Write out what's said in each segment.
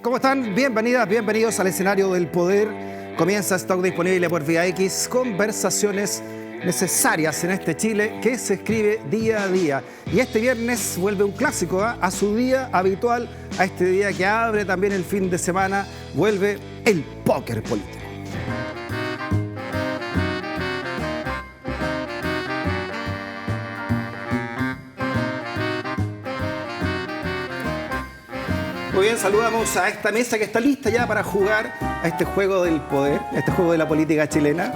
¿Cómo están? Bienvenidas, bienvenidos al escenario del poder. Comienza Stock Disponible por Vía X. Conversaciones necesarias en este Chile que se escribe día a día. Y este viernes vuelve un clásico a su día habitual, a este día que abre también el fin de semana, vuelve el póker político. Muy bien, saludamos a esta mesa que está lista ya para jugar a este juego del poder, a este juego de la política chilena.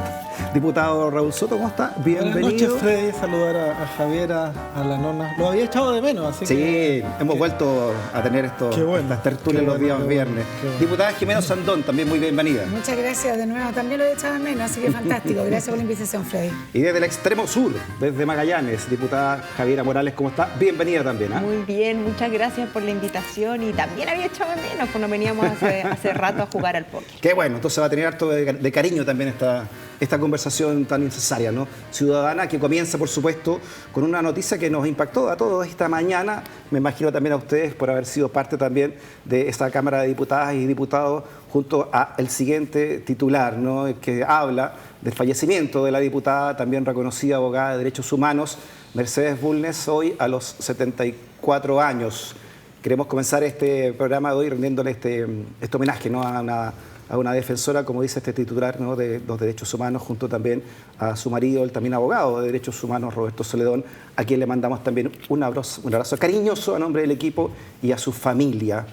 Diputado Raúl Soto, ¿cómo está? Bienvenido. Buenas noches, Freddy. Saludar a Javier, a la nona. Lo había echado de menos, así que... Sí, hemos vuelto a tener estas tertulias los días viernes. Diputada Jimena Sandón, también muy bienvenida. Muchas gracias de nuevo. También lo he echado de menos, así que fantástico. Gracias por la invitación, Freddy. Y desde el extremo sur, desde Magallanes, diputada Javiera Morales, ¿cómo está? Bienvenida también. Muy bien, muchas gracias por la invitación. Y también había echado de menos, pues nos veníamos hace rato a jugar al póker. Qué bueno, entonces va a tener harto de cariño también esta conversación tan necesaria, ¿no? Ciudadana, que comienza, por supuesto, con una noticia que nos impactó a todos esta mañana. Me imagino también a ustedes por haber sido parte también de esta Cámara de Diputadas y Diputados, junto al siguiente titular, ¿no? Que habla del fallecimiento de la diputada, también reconocida abogada de derechos humanos, Mercedes Bulnes, hoy a los 74 años. Queremos comenzar este programa de hoy rindiéndole este homenaje, ¿no? a una defensora, como dice este titular, ¿no? de los derechos humanos, junto también a su marido, el también abogado de derechos humanos, Roberto Celedón, a quien le mandamos también un abrazo cariñoso a nombre del equipo y a su familia,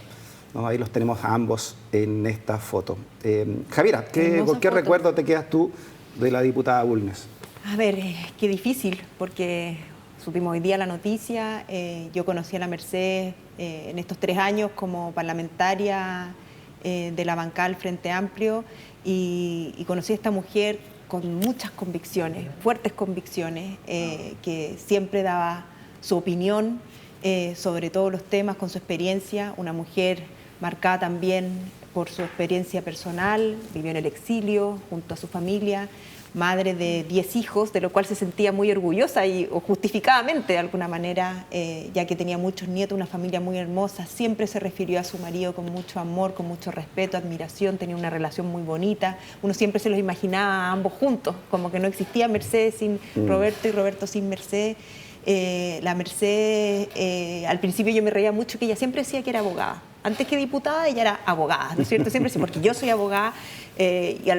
¿no? Ahí los tenemos a ambos en esta foto. Javiera, ¿con qué recuerdo te quedas tú de la diputada Bulnes? A ver, qué difícil, porque supimos hoy día la noticia. Yo conocí a la Mercedes en estos 3 años como parlamentaria de la bancada del Frente Amplio y conocí a esta mujer con muchas convicciones, fuertes convicciones, que siempre daba su opinión sobre todos los temas con su experiencia, una mujer marcada también por su experiencia personal, vivió en el exilio junto a su familia, madre de 10 hijos, de lo cual se sentía muy orgullosa o justificadamente de alguna manera, ya que tenía muchos nietos, una familia muy hermosa. Siempre se refirió a su marido con mucho amor, con mucho respeto, admiración, tenía una relación muy bonita. Uno siempre se los imaginaba a ambos juntos, como que no existía Mercedes sin Roberto y Roberto sin Mercedes. La Mercedes, al principio yo me reía mucho que ella siempre decía que era abogada. Antes que diputada, ella era abogada, ¿no es cierto? Siempre decía, porque yo soy abogada, y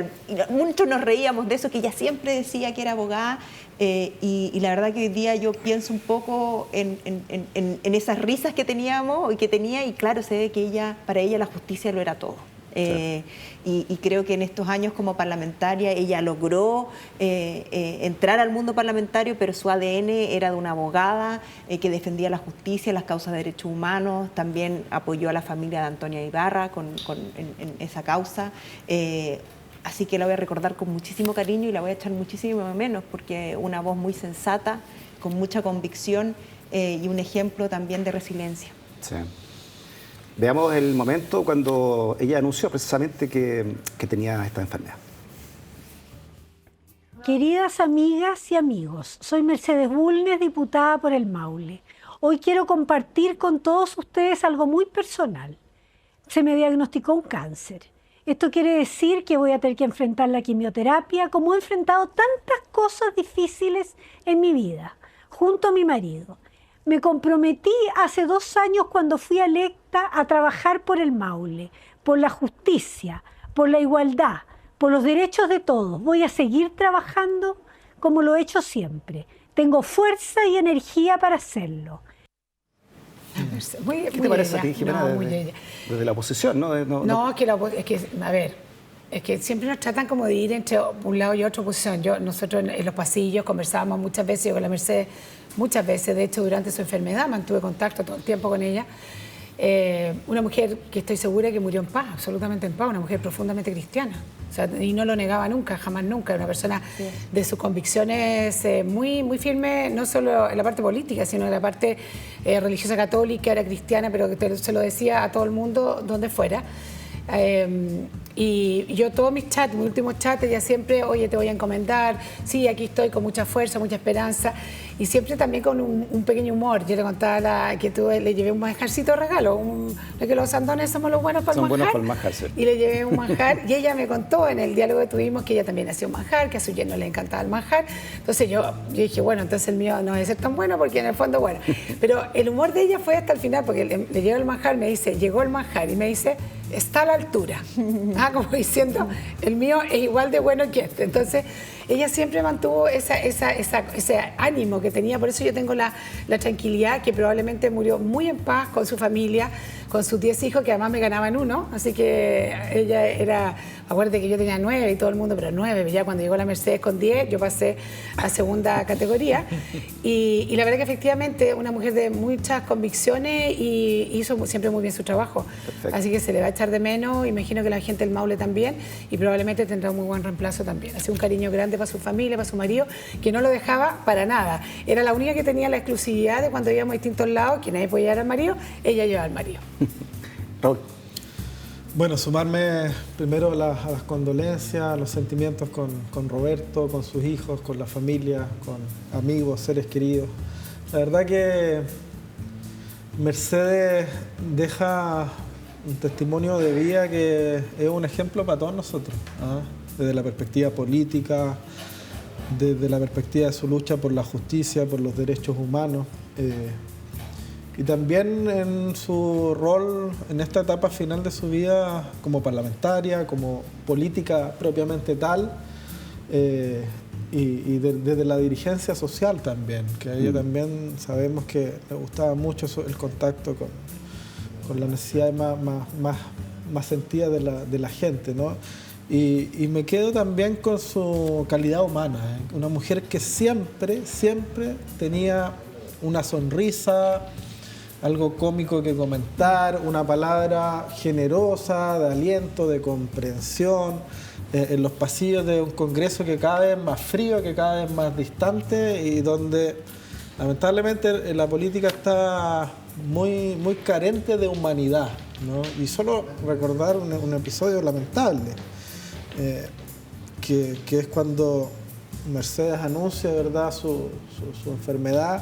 muchos nos reíamos de eso, que ella siempre decía que era abogada, y la verdad que hoy día yo pienso un poco en esas risas que teníamos y que tenía, y claro, se ve que para ella la justicia lo era todo. Sí. Y creo que en estos años como parlamentaria ella logró entrar al mundo parlamentario, pero su ADN era de una abogada que defendía la justicia, las causas de derechos humanos, también apoyó a la familia de Antonia Ibarra en esa causa. Así que la voy a recordar con muchísimo cariño y la voy a echar muchísimo menos, porque una voz muy sensata, con mucha convicción y un ejemplo también de resiliencia. Sí. Veamos el momento cuando ella anunció precisamente que tenía esta enfermedad. Queridas amigas y amigos, soy Mercedes Bulnes, diputada por el Maule. Hoy quiero compartir con todos ustedes algo muy personal. Se me diagnosticó un cáncer. Esto quiere decir que voy a tener que enfrentar la quimioterapia, como he enfrentado tantas cosas difíciles en mi vida, junto a mi marido. Me comprometí hace 2 años cuando fui electa a trabajar por el Maule, por la justicia, por la igualdad, por los derechos de todos. Voy a seguir trabajando como lo he hecho siempre. Tengo fuerza y energía para hacerlo. ¿Qué te parece a ti, Jimena, desde la oposición? Es que siempre nos tratan como de ir entre un lado y otro oposición. Nosotros en los pasillos conversábamos muchas veces, yo con la Mercedes muchas veces, de hecho durante su enfermedad mantuve contacto todo el tiempo con ella. Una mujer que estoy segura que murió en paz, absolutamente en paz, una mujer profundamente cristiana. O sea, y no lo negaba nunca, jamás nunca. Una persona de sus convicciones muy, muy firme, no solo en la parte política, sino en la parte religiosa católica, era cristiana, pero que se lo decía a todo el mundo donde fuera. Y yo todos mis chats, mis últimos chats, ella siempre, oye, te voy a encomendar, sí, aquí estoy con mucha fuerza, mucha esperanza, y siempre también con un pequeño humor. Yo le contaba que le llevé un manjarcito de regalo, que los sandones somos los buenos para el manjar. Son buenos para el manjar, sí. Y le llevé un manjar, y ella me contó en el diálogo que tuvimos que ella también hacía un manjar, que a su yerno le encantaba el manjar. Entonces yo dije, bueno, entonces el mío no debe ser tan bueno, porque en el fondo, bueno. Pero el humor de ella fue hasta el final, porque le llegó el manjar, me dice, llegó el manjar, y me dice, está a la altura. Como diciendo, el mío es igual de bueno que este. Entonces, ella siempre mantuvo ese ánimo que tenía. Por eso yo tengo la tranquilidad que probablemente murió muy en paz con su familia, con sus 10 hijos, que además me ganaban uno. Así que ella era, acuérdate que yo tenía 9 y todo el mundo, pero 9. Ya cuando llegó la Mercedes con 10, yo pasé a segunda categoría. Y la verdad que efectivamente una mujer de muchas convicciones y hizo siempre muy bien su trabajo. Perfecto. Así que se le va a echar de menos. Imagino que la gente del Maule también, y probablemente tendrá un muy buen reemplazo también. Así un cariño grande para su familia, para su marido, que no lo dejaba para nada. Era la única que tenía la exclusividad de cuando íbamos a distintos lados, que nadie podía llevar al marido, ella llevaba al marido. Raúl. Bueno, sumarme primero a las condolencias, a los sentimientos con Roberto, con sus hijos, con la familia, con amigos, seres queridos. La verdad que Mercedes deja un testimonio de vida que es un ejemplo para todos nosotros, ¿ah? Desde la perspectiva política, desde la perspectiva de su lucha por la justicia, por los derechos humanos, y también en su rol en esta etapa final de su vida como parlamentaria, como política propiamente tal, y desde la dirigencia social también, que a ella también sabemos que le gustaba mucho el contacto con la necesidad más sentida de la gente, ¿no? Y me quedo también con su calidad humana, ¿eh? Una mujer que siempre tenía una sonrisa, algo cómico que comentar, una palabra generosa, de aliento, de comprensión, en los pasillos de un Congreso que cada vez más frío, que cada vez más distante, y donde lamentablemente la política está muy carente de humanidad, ¿no? Y solo recordar un episodio lamentable, que es cuando Mercedes anuncia, ¿verdad?, su enfermedad,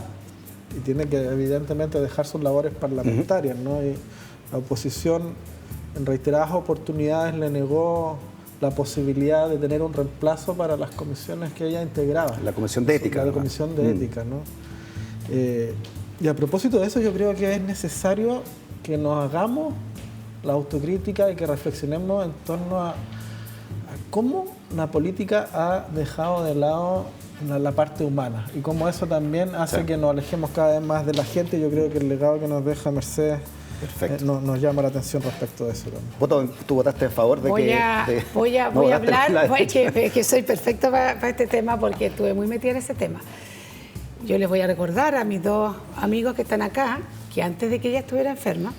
y tiene que evidentemente dejar sus labores parlamentarias, ¿no? Y la oposición en reiteradas oportunidades le negó la posibilidad de tener un reemplazo para las comisiones que ella integraba. La Comisión de Ética. La Comisión de Ética, ¿no? Y a propósito de eso, yo creo que es necesario que nos hagamos la autocrítica y que reflexionemos en torno a cómo la política ha dejado de lado la parte humana y cómo eso también hace que nos alejemos cada vez más de la gente. Yo creo que el legado que nos deja Mercedes nos llama la atención respecto de eso también. Pues ¿Tú votaste en favor de que...? Voy a hablar, que soy perfecto para este tema porque estuve muy metida en ese tema. Yo les voy a recordar a mis dos amigos que están acá que antes de que ella estuviera enferma,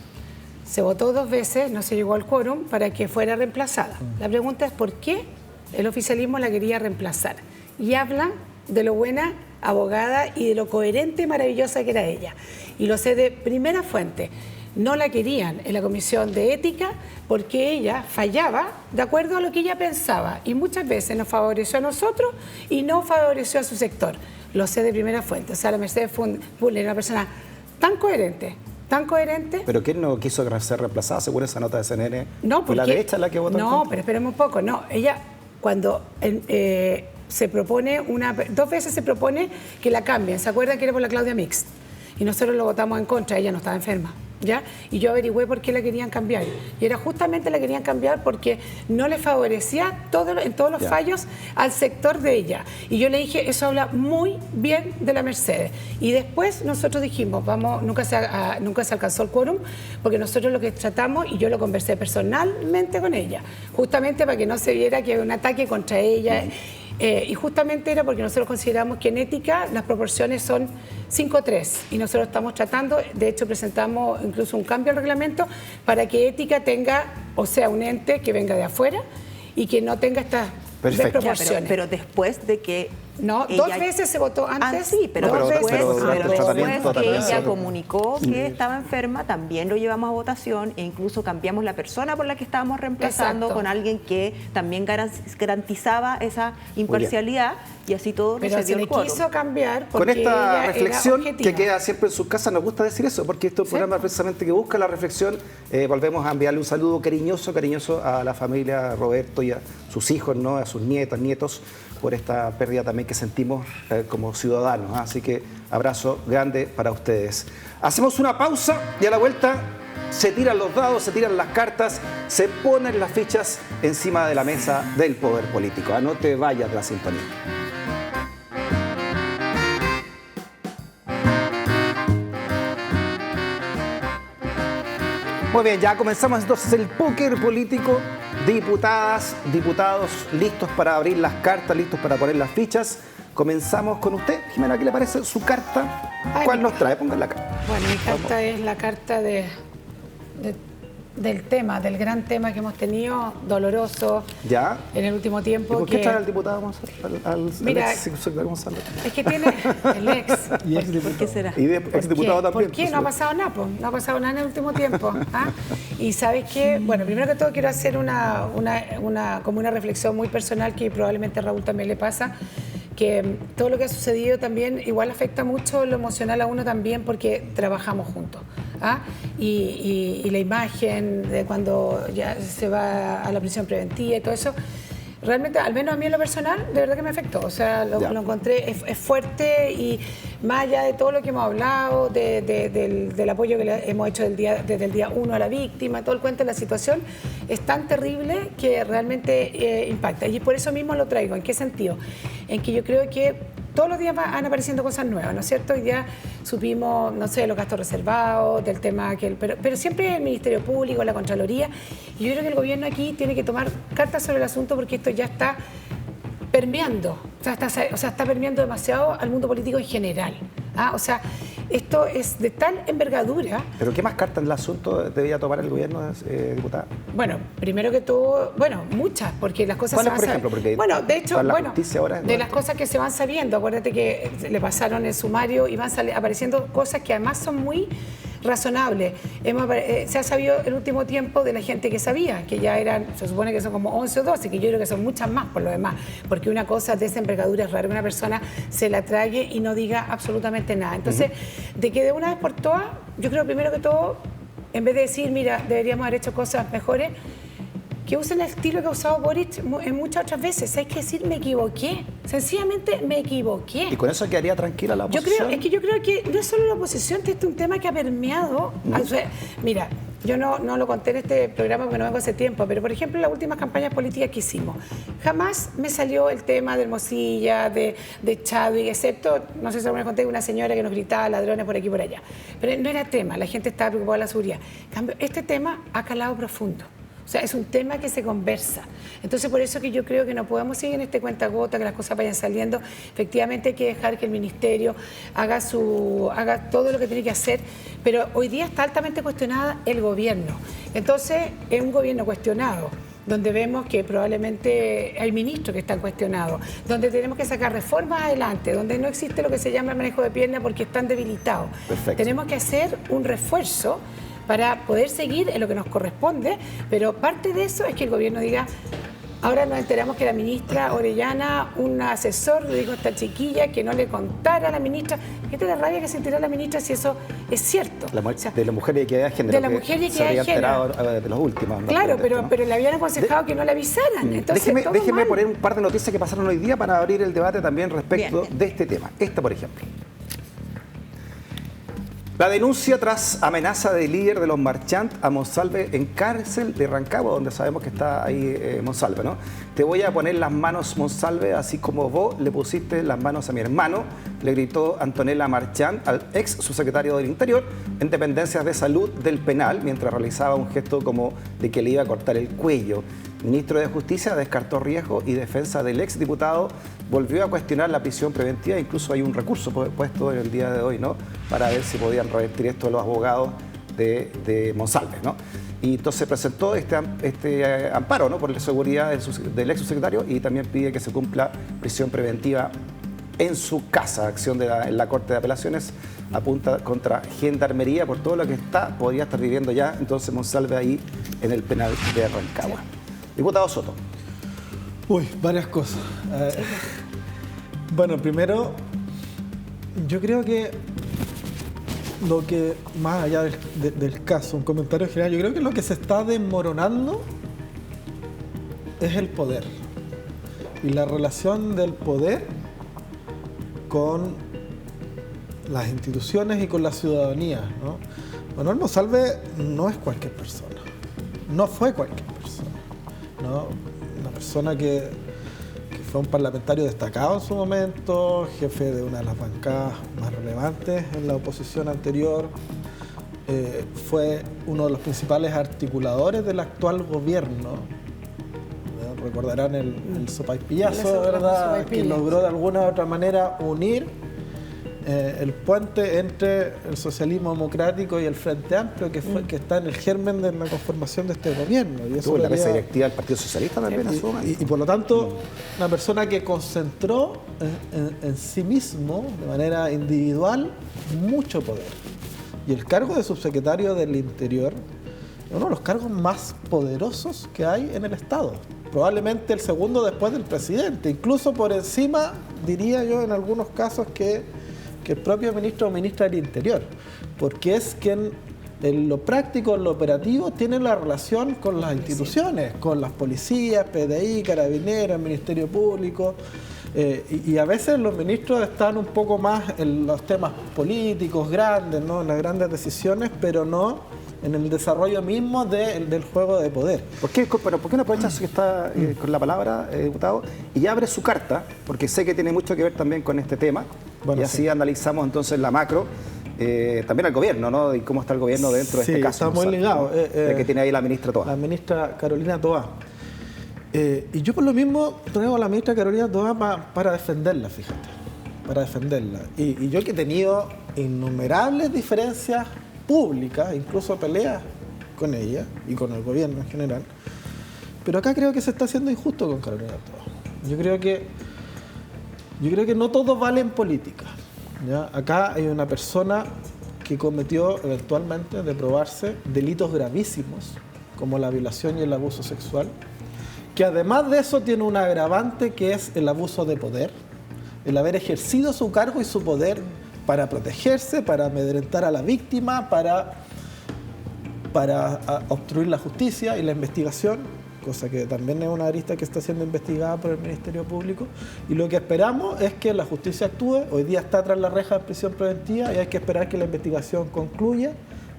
se votó 2 veces, no se llegó al quórum para que fuera reemplazada. La pregunta es por qué el oficialismo la quería reemplazar. Y hablan de lo buena abogada y de lo coherente y maravillosa que era ella. Y lo sé de primera fuente. No la querían en la Comisión de Ética porque ella fallaba de acuerdo a lo que ella pensaba. Y muchas veces nos favoreció a nosotros y no favoreció a su sector. Lo sé de primera fuente. O sea, la Mercedes Bulnes era una persona tan coherente. ¿Pero quién no quiso ser reemplazada según esa nota de CNN? No, ¿Fue la derecha la que votó en contra? No, pero esperemos un poco. No, ella cuando se propone 2 veces se propone que la cambien. ¿Se acuerdan que era por la Claudia Mix? Y nosotros lo votamos en contra, ella no estaba enferma, ¿ya? Y yo averigüé por qué la querían cambiar. Y era justamente la querían cambiar porque no le favorecía en todos los fallos al sector de ella. Y yo le dije, eso habla muy bien de la Mercedes. Y después nosotros dijimos, nunca se alcanzó el quórum, porque nosotros lo que tratamos, y yo lo conversé personalmente con ella, justamente para que no se viera que había un ataque contra ella. Y justamente era porque nosotros consideramos que en ética las proporciones son 5-3 y nosotros estamos tratando, de hecho presentamos incluso un cambio al reglamento para que ética tenga, o sea, un ente que venga de afuera y que no tenga estas desproporciones. Pero después de que No, ella, 2 veces se votó antes. sí, pero, No, pero después, el tratamiento que también ella se- comunicó que estaba enferma, también lo llevamos a votación e incluso cambiamos la persona por la que estábamos reemplazando Exacto. con alguien que también garantizaba esa imparcialidad y así todo no Pero se se dio le el quórum. quiso cambiar Con porque esta ella era reflexión objetiva. que queda siempre en sus casas, nos gusta decir eso, porque este es un programa precisamente que busca la reflexión. Volvemos a enviarle un saludo cariñoso a la familia Roberto y a sus hijos, ¿no? A sus nietos, por esta pérdida también que sentimos como ciudadanos. Así que abrazo grande para ustedes. Hacemos una pausa y a la vuelta se tiran los dados, se tiran las cartas, se ponen las fichas encima de la mesa del poder político. No te vayas de la sintonía. Muy bien, ya comenzamos entonces el póker político. Diputadas, diputados listos para abrir las cartas, listos para poner las fichas. Comenzamos con usted. Jimena, ¿qué le parece su carta? ¿Cuál nos trae? Pónganla acá. Bueno, mi carta es la carta del tema, del gran tema que hemos tenido, doloroso, ¿Ya? en el último ¿Y tiempo. por qué trae al diputado al Mira, ex secretario González? Es que tiene el ex. Y ¿Por qué será? Y de ex diputado ¿Por también. qué? No ha pasado nada, po. No ha pasado nada en el último tiempo. ¿Ah? Y sabes qué, bueno, primero que todo quiero hacer como una reflexión muy personal que probablemente a Raúl también le pasa, que todo lo que ha sucedido también igual afecta mucho lo emocional a uno también porque trabajamos juntos. ¿Ah? Y la imagen de cuando ya se va a la prisión preventiva y todo eso, realmente, al menos a mí en lo personal, de verdad que me afectó. O sea, lo encontré, es fuerte y más allá de todo lo que hemos hablado, del apoyo que le hemos hecho desde el día 1 a la víctima, todo el cuento de la situación, es tan terrible que realmente impacta. Y por eso mismo lo traigo. ¿En qué sentido? En que yo creo que todos los días van apareciendo cosas nuevas, ¿no es cierto? Hoy día supimos, no sé, los gastos reservados, del tema pero siempre el Ministerio Público, la Contraloría, y yo creo que el gobierno aquí tiene que tomar cartas sobre el asunto porque esto ya está permeando, está permeando demasiado al mundo político en general. ¿Ah? O sea, esto es de tal envergadura. ¿Pero qué más cartas en el asunto debería tomar el gobierno, diputada? Bueno, primero que todo, muchas, porque las cosas se van por ejemplo? Porque bueno, de hecho, la justicia ahora de las cosas que se van sabiendo, acuérdate que le pasaron el sumario y van apareciendo cosas que además son muy razonables. Se ha sabido el último tiempo de la gente que sabía, que ya eran, se supone que son como 11 o 12, que yo creo que son muchas más por lo demás, porque una cosa de esa envergadura es raro que una persona se la trague y no diga absolutamente nada. Entonces, de que de una vez por todas, yo creo primero que todo, en vez de decir, mira, deberíamos haber hecho cosas mejores, que usen el estilo que ha usado Boric en muchas otras veces. Hay que decir, me equivoqué. Sencillamente me equivoqué. ¿Y con eso quedaría tranquila la oposición? Yo creo que no es solo la oposición, que este es un tema que ha permeado. O sea, mira, yo no lo conté en este programa porque no vengo hace tiempo, pero por ejemplo, en las últimas campañas políticas que hicimos, jamás me salió el tema de Hermosilla, de Chadwick, excepto, no sé si alguna vez conté, una señora que nos gritaba ladrones por aquí y por allá. Pero no era tema, la gente estaba preocupada de la seguridad. En cambio, este tema ha calado profundo. O sea, es un tema que se conversa. Entonces, por eso que yo creo que no podemos seguir en este cuentagota, que las cosas vayan saliendo. Efectivamente, hay que dejar que el Ministerio haga todo lo que tiene que hacer, pero hoy día está altamente cuestionada el gobierno. Entonces, es un gobierno cuestionado, donde vemos que probablemente hay ministros que están cuestionados, donde tenemos que sacar reformas adelante, donde no existe lo que se llama el manejo de pierna porque están debilitados. Perfecto. Tenemos que hacer un refuerzo para poder seguir en lo que nos corresponde, pero parte de eso es que el gobierno diga, ahora nos enteramos que la ministra Orellana, un asesor, le dijo a esta chiquilla que no le contara a la ministra. ¿Qué te da rabia que se enterara la ministra si eso es cierto? De la mujer y equidad de género. De la mujer y equidad de género. Se había enterado de los últimos. Claro, ¿no? pero le habían aconsejado que no le avisaran. Entonces, déjeme poner un par de noticias que pasaron hoy día para abrir el debate también respecto Bien. de este tema. Esta, por ejemplo. La denuncia tras amenaza del líder de los marchantes a Monsalve en cárcel de Rancagua, donde sabemos que está ahí Monsalve, ¿no? Te voy a poner las manos, Monsalve, así como vos le pusiste las manos a mi hermano, le gritó Antonella Marchant al ex subsecretario del Interior en dependencias de salud del penal, mientras realizaba un gesto como de que le iba a cortar el cuello. El ministro de Justicia descartó riesgo y defensa del ex diputado volvió a cuestionar la prisión preventiva, incluso hay un recurso puesto en el día de hoy, ¿no?, para ver si podían revertir esto los abogados de Monsalve, ¿no? Y entonces presentó este amparo, ¿no?, por la seguridad del ex subsecretario y también pide que se cumpla prisión preventiva en su casa. Acción en la Corte de Apelaciones apunta contra Gendarmería por todo lo que podría estar viviendo ya entonces Monsalve ahí en el penal de Rancagua. Diputado Soto. Uy, varias cosas. Bueno, primero, yo creo que lo que, más allá del caso, un comentario general, yo creo que lo que se está desmoronando es el poder y la relación del poder con las instituciones y con la ciudadanía, ¿no? Manuel Monsalve no es cualquier persona, no fue cualquier persona, ¿no? Una persona que fue un parlamentario destacado en su momento, jefe de una de las bancadas más relevantes en la oposición anterior, fue uno de los principales articuladores del actual gobierno. Recordarán el sopaipillazo, ¿verdad? Que logró de alguna u otra manera unir el puente entre el socialismo democrático y el Frente Amplio, que está en el germen de la conformación de este gobierno. Y eso tuvo la mesa directiva del Partido Socialista también en su momento. Y por lo tanto, una persona que concentró en sí mismo, de manera individual, mucho poder. Y el cargo de subsecretario del Interior es uno de los cargos más poderosos que hay en el Estado. Probablemente el segundo después del presidente, incluso por encima, diría yo, en algunos casos, que el propio ministro o ministra del Interior, porque es quien en lo práctico, en lo operativo, tiene la relación con las instituciones, con las policías, PDI, Carabineros, Ministerio Público, y a veces los ministros están un poco más en los temas políticos grandes, ¿no? En las grandes decisiones, pero no en el desarrollo mismo del juego de poder. ¿Por qué no aprovechas que está con la palabra, diputado, y abre su carta? Porque sé que tiene mucho que ver también con este tema, y así analizamos entonces la macro, también al gobierno, ¿no? Y cómo está el gobierno dentro de este caso. Está muy ligado. Que tiene ahí la ministra Toá. La ministra Carolina Toá. Y yo por lo mismo traigo a la ministra Carolina Toá para defenderla, fíjate. Para defenderla. Y yo que he tenido innumerables diferencias públicas, incluso peleas con ella y con el gobierno en general, pero acá creo que se está haciendo injusto con Carolina Toá. Yo creo que no todo vale en política, ¿ya? Acá hay una persona que cometió eventualmente, de probarse, delitos gravísimos como la violación y el abuso sexual, que además de eso tiene un agravante que es el abuso de poder, el haber ejercido su cargo y su poder para protegerse, para amedrentar a la víctima, para obstruir la justicia y la investigación, cosa que también es una arista que está siendo investigada por el Ministerio Público. Y lo que esperamos es que la justicia actúe. Hoy día está tras la reja de prisión preventiva y hay que esperar que la investigación concluya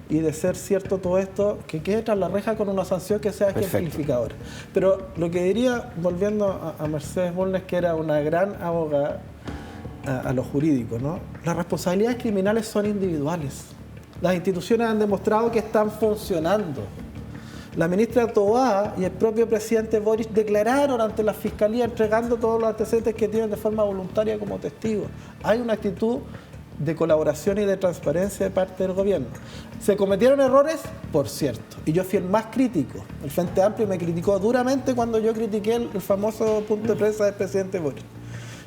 y, de ser cierto todo esto, que quede tras la reja con una sanción que sea ejemplificadora. Pero lo que diría, volviendo a Mercedes Bulnes, que era una gran abogada, a lo jurídico, ¿no? Las responsabilidades criminales son individuales. Las instituciones han demostrado que están funcionando. La ministra Toá y el propio presidente Boric declararon ante la Fiscalía, entregando todos los antecedentes que tienen de forma voluntaria como testigos. Hay una actitud de colaboración y de transparencia de parte del gobierno. ¿Se cometieron errores? Por cierto. Y yo fui el más crítico. El Frente Amplio me criticó duramente cuando yo critiqué el famoso punto de prensa del presidente Boric.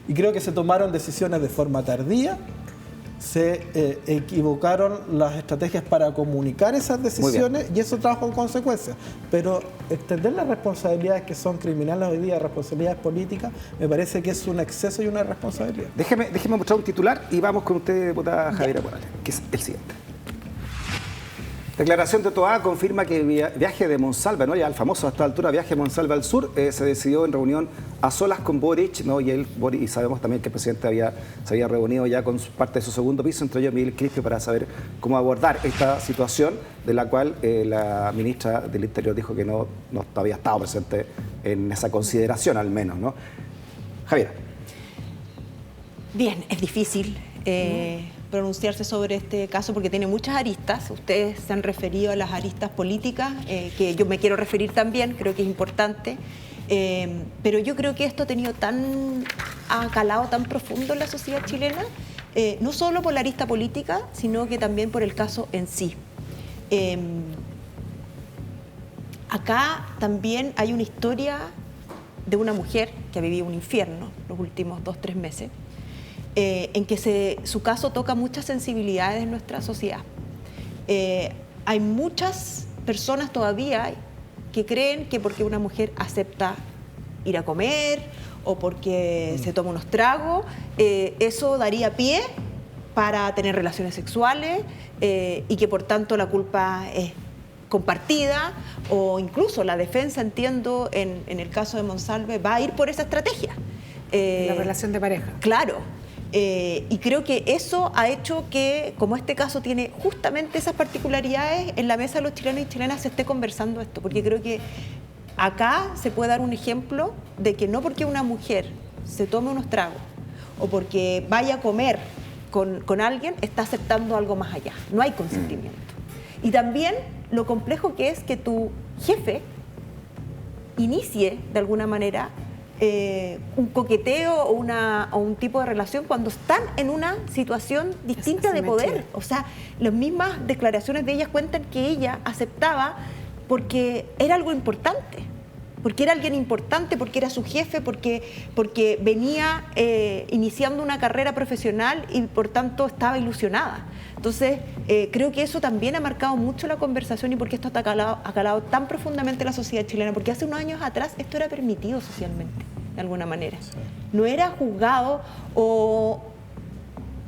Y creo que se tomaron decisiones de forma tardía, se equivocaron las estrategias para comunicar esas decisiones y eso trajo en consecuencias. Pero extender las responsabilidades que son criminales hoy día, responsabilidades políticas, me parece que es un exceso y una irresponsabilidad. Déjeme mostrar un titular y vamos con usted, diputada Javiera Morales, que es el siguiente. Declaración de Toá confirma que el viaje de Monsalve, ¿no? Ya el famoso a esta altura viaje de Monsalve al sur, se decidió en reunión a solas con Boric, ¿no? Y sabemos también que el presidente se había reunido ya con parte de su segundo piso, entre ellos Miguel Crispio, para saber cómo abordar esta situación, de la cual la ministra del Interior dijo que no había estado presente en esa consideración, al menos, ¿no? Javiera. Bien, es difícil pronunciarse sobre este caso porque tiene muchas aristas. Ustedes se han referido a las aristas políticas, que yo me quiero referir también, creo que es importante. Pero yo creo que esto ha calado tan profundo en la sociedad chilena, no solo por la arista política, sino que también por el caso en sí. Acá también hay una historia de una mujer que ha vivido un infierno los últimos 2-3 meses, en que su caso toca muchas sensibilidades en nuestra sociedad. Hay muchas personas todavía que creen que porque una mujer acepta ir a comer o porque se toma unos tragos, eso daría pie para tener relaciones sexuales y que por tanto la culpa es compartida, o incluso la defensa, entiendo, en el caso de Monsalve, va a ir por esa estrategia. La relación de pareja. Claro. Y creo que eso ha hecho que, como este caso tiene justamente esas particularidades, en la mesa de los chilenos y chilenas se esté conversando esto, porque creo que acá se puede dar un ejemplo de que no porque una mujer se tome unos tragos o porque vaya a comer con alguien, está aceptando algo más allá. No hay consentimiento. Y también lo complejo que es que tu jefe inicie, de alguna manera, un coqueteo o un tipo de relación cuando están en una situación distinta de poder. O sea, las mismas declaraciones de ellas cuentan que ella aceptaba porque era algo importante, porque era alguien importante, porque era su jefe, porque venía iniciando una carrera profesional y por tanto estaba ilusionada. Entonces, creo que eso también ha marcado mucho la conversación y porque esto ha calado tan profundamente la sociedad chilena, porque hace unos años atrás esto era permitido socialmente, de alguna manera. Sí. No era juzgado o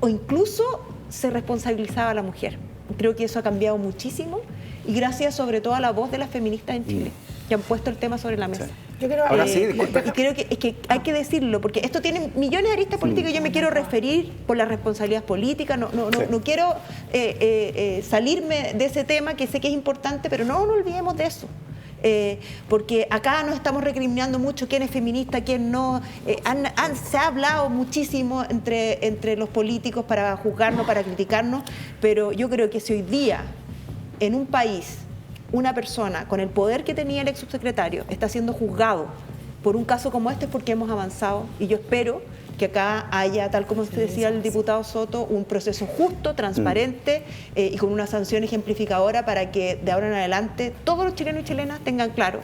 incluso se responsabilizaba a la mujer. Creo que eso ha cambiado muchísimo y gracias sobre todo a la voz de las feministas en Chile, que han puesto el tema sobre la mesa. Sí. Yo creo, ahora sí, disculpa. Y creo que hay que decirlo, porque esto tiene millones de aristas políticas y yo me quiero referir por las responsabilidades políticas, no quiero salirme de ese tema que sé que es importante, pero no olvidemos de eso. Porque acá nos estamos recriminando mucho quién es feminista, quién no. Se ha hablado muchísimo entre los políticos para juzgarnos, para criticarnos, pero yo creo que si hoy día en un país una persona con el poder que tenía el ex subsecretario está siendo juzgado por un caso como este es porque hemos avanzado y yo espero que acá haya, tal como usted decía el diputado Soto, un proceso justo, transparente y con una sanción ejemplificadora para que de ahora en adelante todos los chilenos y chilenas tengan claro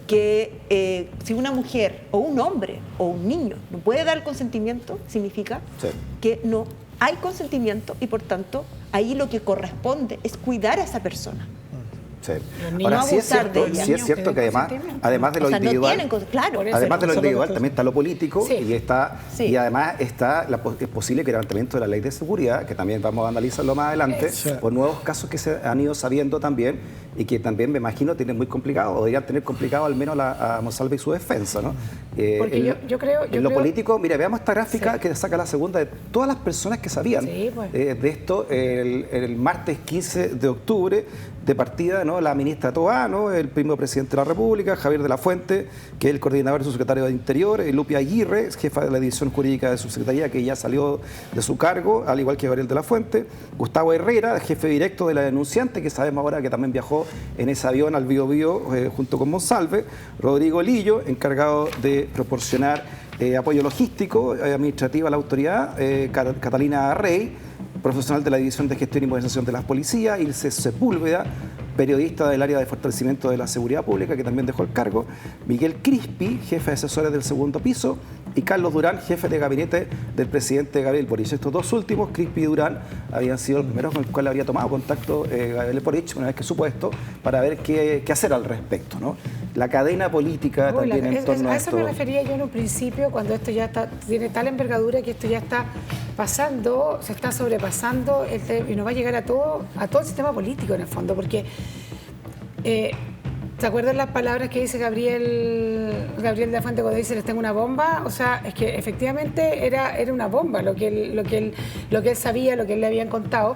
que si una mujer o un hombre o un niño no puede dar el consentimiento, significa que no hay consentimiento y por tanto ahí lo que corresponde es cuidar a esa persona. Sí. Ahora sí es cierto que además de lo individual, además de lo individual también está lo político y además está el posible quebrantamiento de la ley de seguridad, que también vamos a analizarlo más adelante, por nuevos casos que se han ido sabiendo también y que también me imagino tienen muy complicado, o deberían tener complicado al menos a Monsalve y su defensa, ¿no? Porque yo creo... En lo político, mira, veamos esta gráfica que saca la segunda de todas las personas que sabían de esto el martes 15 de octubre, de partida, ¿no? La ministra Toá, ¿no? El primer presidente de la República, Javier de la Fuente, que es el coordinador de su secretario de Interior, Lupia Aguirre, jefa de la división jurídica de su secretaría, que ya salió de su cargo, al igual que Gabriel de la Fuente, Gustavo Herrera, jefe directo de la denunciante, que sabemos ahora que también viajó en ese avión al Bío Bío junto con Monsalve, Rodrigo Lillo, encargado de proporcionar apoyo logístico, administrativo a la autoridad, Catalina Rey, profesional de la División de Gestión y Modernización de las Policías, Ilse Sepúlveda, periodista del área de fortalecimiento de la seguridad pública, que también dejó el cargo, Miguel Crispi, jefe de asesores del segundo piso, y Carlos Durán, jefe de gabinete del presidente Gabriel Boric. Estos dos últimos, Crispi y Durán, habían sido los primeros con los cuales habría tomado contacto Gabriel Boric, una vez que supo esto, para ver qué hacer al respecto, ¿no? La cadena política también en torno a esto. A eso me refería yo en un principio, cuando esto ya tiene tal envergadura que esto ya está pasando, se está sobrepasando y nos va a llegar a todo el sistema político en el fondo, porque ¿te acuerdas las palabras que dice Gabriel de la Fuente cuando dice les tengo una bomba? O sea, es que efectivamente era una bomba lo que él sabía, lo que él le habían contado.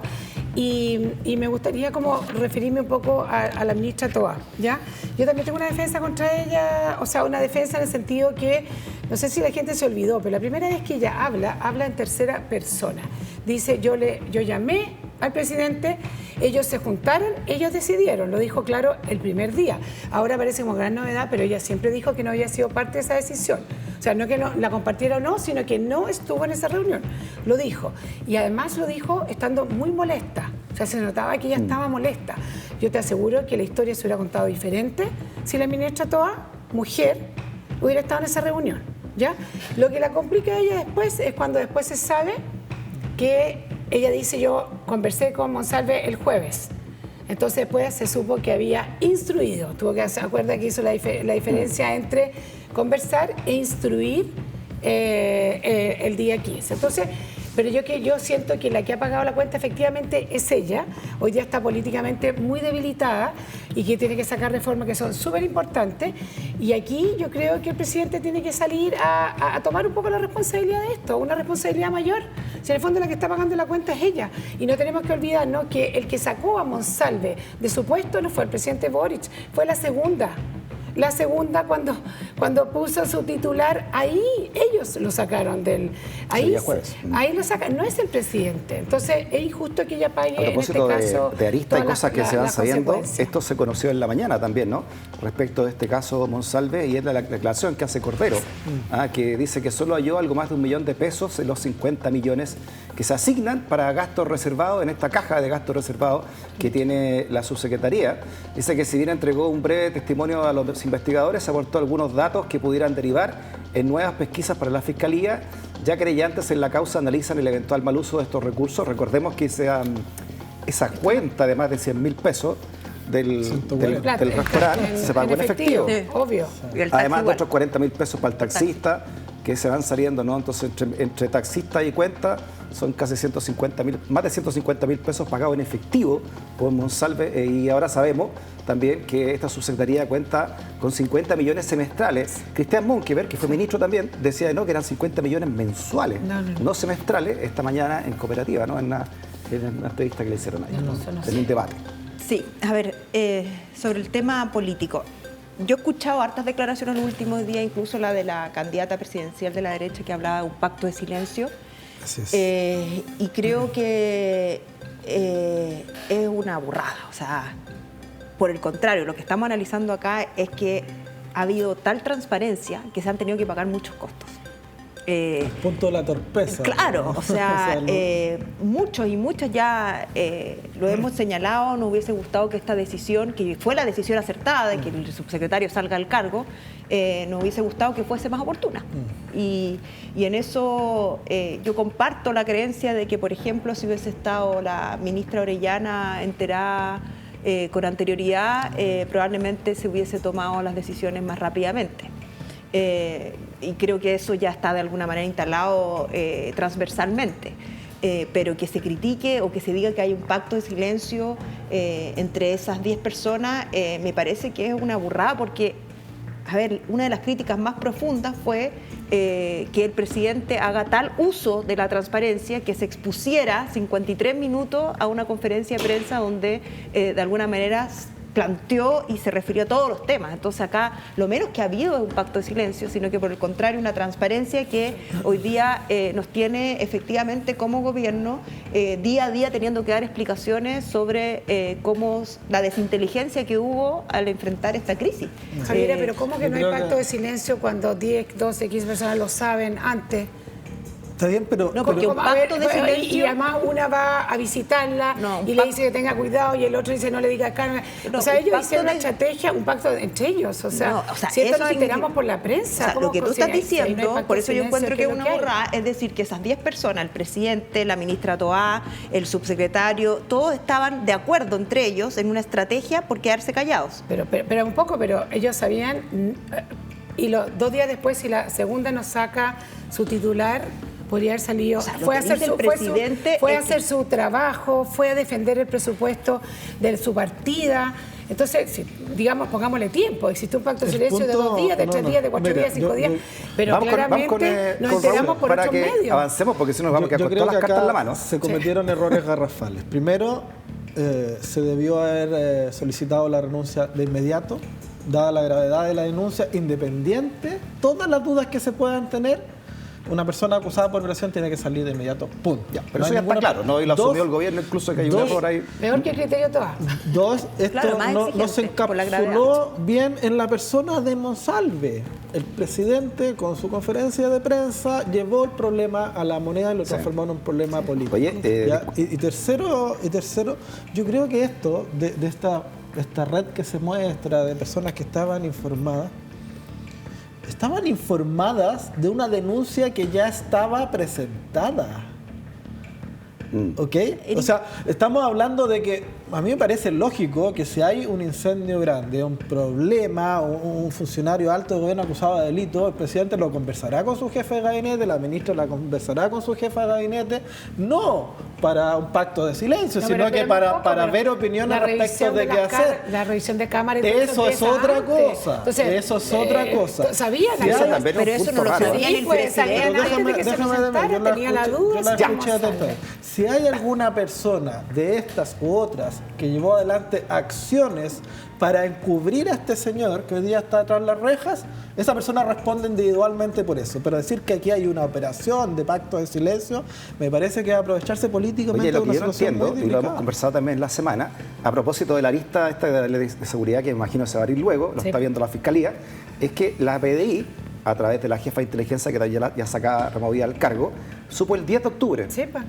Y me gustaría como referirme un poco a la ministra Toá, ¿ya? Yo también tengo una defensa contra ella, o sea, una defensa en el sentido que, no sé si la gente se olvidó, pero la primera vez que ella habla en tercera persona. Dice, yo llamé al presidente, ellos se juntaron, ellos decidieron, lo dijo claro el primer día. Ahora parece como gran novedad, pero ella siempre dijo que no había sido parte de esa decisión. O sea, no que no la compartiera o no, sino que no estuvo en esa reunión. Lo dijo. Y además lo dijo estando muy molesta. O sea, se notaba que ella estaba molesta. Yo te aseguro que la historia se hubiera contado diferente si la ministra Toá, mujer, hubiera estado en esa reunión. ¿ya? Lo que la complica a ella después es cuando después se sabe que ella dice, yo conversé con Monsalve el jueves. Entonces después se supo que había instruido. Tuvo que hacer, acuerda que hizo la diferencia entre conversar e instruir el día 15. Entonces, pero yo siento que la que ha pagado la cuenta efectivamente es ella. Hoy día está políticamente muy debilitada y que tiene que sacar reformas que son súper importantes. Y aquí yo creo que el presidente tiene que salir a tomar un poco la responsabilidad de esto, una responsabilidad mayor. Si en el fondo la que está pagando la cuenta es ella. Y no tenemos que olvidarnos que el que sacó a Monsalve de su puesto no fue el presidente Boric, fue la segunda. La segunda, cuando puso su titular, ahí ellos lo sacaron del... Ahí lo sacan, no es el presidente. Entonces es injusto que ella pague, en este caso, de arista y cosas que se van sabiendo, esto se conoció en la mañana también, ¿no? Respecto de este caso Monsalve, y es la declaración que hace Cordero, que dice que solo halló algo más de $1 millón de pesos en los 50 millones que se asignan para gastos reservados en esta caja de gastos reservados que tiene la subsecretaría. Dice que si bien entregó un breve testimonio a los investigadores, aportó algunos datos que pudieran derivar en nuevas pesquisas para la Fiscalía. Ya querellantes en la causa analizan el eventual mal uso de estos recursos. Recordemos que esa cuenta de más de 100.000 pesos del restaurante se pagó en efectivo. Obvio. Además de otros 40.000 pesos para el taxista, que se van saliendo, ¿no? Entonces, entre taxista y cuenta, son casi más de 150.000 pesos pagados en efectivo por Monsalve, y ahora sabemos también que esta subsecretaría cuenta con 50 millones semestrales. Cristian Monkeberg, que fue ministro también, decía que eran 50 millones mensuales, no semestrales, esta mañana en Cooperativa, ¿no? En una entrevista que le hicieron ahí, en un debate. Sí, a ver, sobre el tema político. Yo he escuchado hartas declaraciones en los últimos días, incluso la de la candidata presidencial de la derecha que hablaba de un pacto de silencio. Así es. Y creo que es una burrada. O sea, por el contrario, lo que estamos analizando acá es que ha habido tal transparencia que se han tenido que pagar muchos costos. El punto de la torpeza. Claro, o sea, muchos y muchas ya lo hemos señalado, nos hubiese gustado que esta decisión, que fue la decisión acertada de que el subsecretario salga al cargo, nos hubiese gustado que fuese más oportuna. Y en eso yo comparto la creencia de que, por ejemplo, si hubiese estado la ministra Orellana enterada con anterioridad, probablemente se hubiese tomado las decisiones más rápidamente. Y creo que eso ya está de alguna manera instalado transversalmente. Pero que se critique o que se diga que hay un pacto de silencio entre esas 10 personas, me parece que es una burrada porque, a ver, una de las críticas más profundas fue que el presidente haga tal uso de la transparencia que se expusiera 53 minutos a una conferencia de prensa donde de alguna manera planteó y se refirió a todos los temas. Entonces acá lo menos que ha habido es un pacto de silencio, sino que por el contrario una transparencia que hoy día nos tiene efectivamente como gobierno día a día teniendo que dar explicaciones sobre cómo la desinteligencia que hubo al enfrentar esta crisis. Javiera, pero ¿cómo que no hay pacto de silencio cuando 10, 12, 15 personas lo saben antes? Está bien, pero... No, porque un pacto de silencio... Y además una va a visitarla y le dice que tenga cuidado y el otro dice no le diga carne. O sea, ellos hicieron una estrategia, un pacto entre ellos. O sea, si esto nos enteramos por la prensa. O sea, lo que tú estás diciendo, por eso yo encuentro que es una burrada, es decir, que esas 10 personas, el presidente, la ministra Toá, el subsecretario, todos estaban de acuerdo entre ellos en una estrategia por quedarse callados. Pero un poco, pero ellos sabían, y 2 días después, si la segunda nos saca su titular, podría haber salido, o sea, fue a hacer su trabajo, fue a defender el presupuesto de su partida. Entonces, digamos, pongámosle tiempo. Existe un pacto de silencio de 2 días, de 3 días, de 4 días, 5 días. Pero claramente nos enteramos por otros medios. Avancemos, porque si no nos vamos a quedar con todas las cartas en la mano. Se cometieron errores garrafales. Primero, se debió haber solicitado la renuncia de inmediato, dada la gravedad de la denuncia, independiente, todas las dudas que se puedan tener. Una persona acusada por violación tiene que salir de inmediato. ¡Pum! Ya, pero eso ya está claro, ¿no? Y lo asumió el gobierno, incluso que hay una por ahí. Peor que el criterio Toá. 2, esto no se encapsuló bien en la persona de Monsalve. El presidente, con su conferencia de prensa, llevó el problema a la moneda y lo transformó en un problema político. Oye, y tercero, yo creo que esto, de esta red que se muestra, de personas que estaban informadas, estaban informadas de una denuncia que ya estaba presentada. ¿Ok? O sea, estamos hablando de que a mí me parece lógico que si hay un incendio grande, un problema, un funcionario alto de gobierno acusado de delito, el presidente lo conversará con su jefe de gabinete, la ministra la conversará con su jefe de gabinete, no para un pacto de silencio, No, sino que para ver opiniones respecto de qué hacer. La revisión de cámaras. Eso es otra cosa. Entonces, eso es otra cosa. ¿Sabían Si eso? hay- también pero es un eso punto no lo raro. sabía ni el presidente. Déjame, Tenía la duda. yo la si escuché vamos a después. Si hay alguna persona de estas u otras que llevó adelante acciones para encubrir a este señor que hoy día está tras las rejas, esa persona responde individualmente por eso. Pero decir que aquí hay una operación de pacto de silencio, me parece que es aprovecharse políticamente Oye, lo de una que yo no situación entiendo, muy y lo hemos delicada. conversado también en la semana, a propósito de la lista esta de la ley de seguridad que me imagino se va a abrir luego, lo Sí. está viendo la Fiscalía, es que la PDI, a través de la jefa de inteligencia que ya sacaba removida al cargo, supo el 10 de octubre Sí, pa.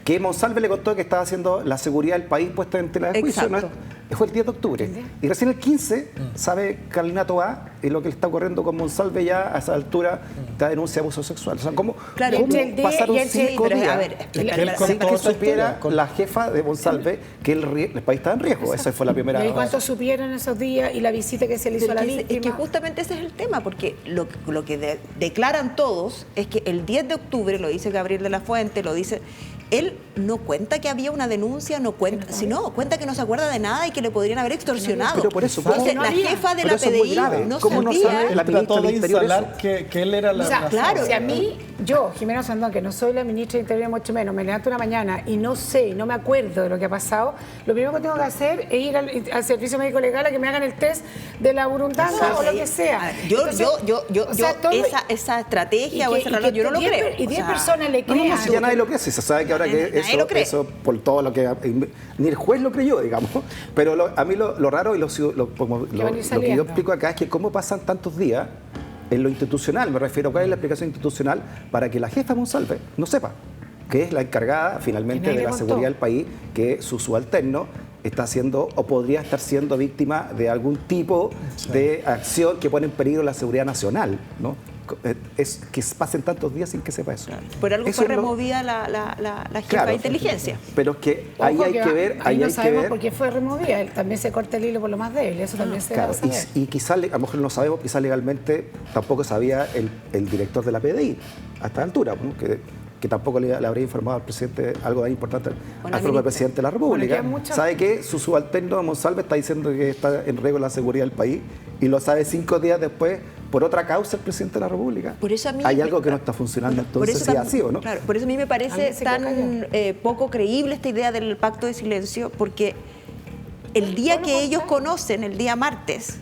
que Monsalve le contó que estaba haciendo la seguridad del país puesta en tela de juicio. ¿No? Exacto. Fue el 10 de octubre. Y recién el 15 sabe Carolina Toá y lo que le está ocurriendo con Monsalve ya a esa altura de denuncia de abuso sexual. O sea, ¿cómo, Claro, cómo entre el 10 pasaron y el 5 pero, días a ver, Es que él sin contó que esa supiera historia. la jefa de Monsalve que el país estaba en riesgo? Esa fue la primera. ¿Y cuánto supieron esos días y la visita que se le hizo a la Pero víctima? es que justamente ese es el tema, porque lo que declaran todos es que el 10 de octubre, lo dice Gabriel de la Fuente, lo dice, él no cuenta que había una denuncia, no cuenta, sino cuenta que no se acuerda de nada y que le podrían haber extorsionado. Pero por eso, entonces, no la había. jefa de Pero la eso es muy PDI grave. no ¿Cómo no sabía. sabe Él la ministra trató del de Interior instalar que él era la... O sea, la- claro, si a mí, yo, Jimena Sandón, que no soy la ministra de Interior, mucho menos, me levanto una mañana y no sé, y no me acuerdo de lo que ha pasado, lo primero que tengo que hacer es ir al servicio médico legal a que me hagan el test de la burundanga o lo que sea. A ver, yo, o sea, todo- esa estrategia o y ese que reloj, yo no lo 10 creo. Y O 10 sea, personas le No, no, crean. si ya nadie lo cree, si se sabe que ahora que Nadie lo cree. eso por todo lo que ni el juez lo creyó, digamos. Pero a mí lo raro y lo van a ir que yo saliendo. explico acá es que cómo pasan tantos días en lo institucional, me refiero, ¿cuál es la explicación institucional para que la jefa Monsalve no sepa que es la encargada finalmente Que nadie de le la contó. seguridad del país, que su subalterno está siendo o podría estar siendo víctima de algún tipo de acción que pone en peligro la seguridad nacional, ¿no? Es que pasen tantos días sin que sepa eso. Por algo Eso fue es lo- removida la jefa Claro. de inteligencia. Pero es que ahí Ojo hay que ver, ahí ahí no hay que sabemos ver. por qué fue removida. Él también se corta el hilo por lo más débil, eso también se va Claro, a saber. y quizás, a lo mejor no sabemos, quizás legalmente tampoco sabía el director de la PDI a esta altura, ¿no? que tampoco le habría informado al presidente algo tan importante, al propio ministra. presidente de la Bueno, República. quedan muchas- Sabe que su subalterno Monsalve está diciendo que está en riesgo la seguridad del país y lo sabe 5 días después por otra causa el presidente de la República. Por eso a mí- Hay algo que no está funcionando entonces, si es así o no. Claro, por eso a mí me parece A mí se tan poco creíble esta idea del pacto de silencio, porque el día que ellos conocen, el día martes,